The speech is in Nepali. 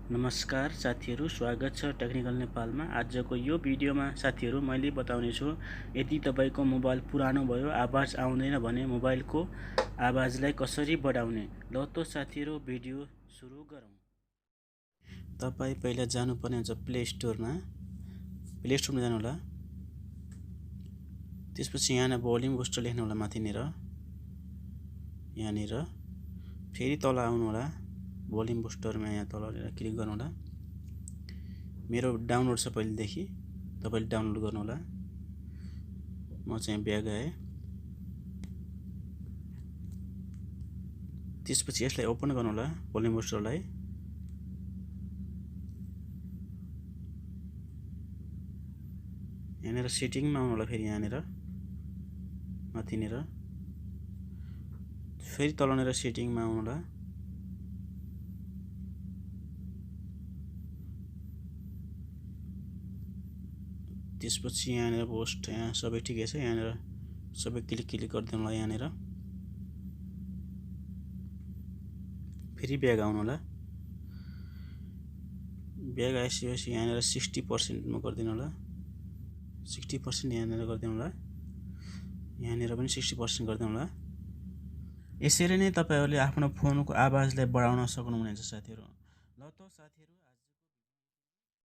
नमस्कार साथीहरू, स्वागत छ टेक्निकल नेपालमा। आजको यो भिडियोमा साथीहरू मैले बताउने छु, यदि तपाईको मोबाइल पुरानो भयो, आवाज आउँदैन भने मोबाइलको आवाजलाई कसरी बढाउने। ल त साथीहरू, भिडियो सुरु गरौँ। तपाई पहिला जानुपर्ने हुन्छ प्ले स्टोरमा जानु होला। त्यसपछि यहाँ भोल्युम बुस्टर लेख्नु होला माथिनिर, यहाँनिर फेरि तल आउनु होला। भोल्युम बुस्टरमा यहाँ तल क्लिक गर्नु होला। मेरो डाउनलोड छ पहिलेदेखि, तपाईले डाउनलोड गर्नु होला। म चाहिँ ब्याक आए। त्यसपछि यसलाई ओपन गर्नु होला, भोल्युम बुस्टरलाई। यहाँनिर सेटिङमा आउनु होला, फेरि यहाँनिर माथिनिर फेरि तलनिर सेटिङमा आउनु होला। त्यसपछि यहाँनिर पोस्ट यहाँ सबै ठिकै छ, यहाँनिर सबै क्लिक गरिदिनु होला। यहाँनिर फेरि ब्याक आउनु होला। ब्याक आइसकेपछि यहाँनिर 60% मा गरिदिनु होला। 60% यहाँनिर गरिदिनु होला। यहाँनिर पनि 60% गरिदिनु होला। यसरी नै तपाईहरुले आफ्नो फोनको आवाजलाई बढाउन सक्नुहुनेछ साथीहरु। ल त साथीहरु।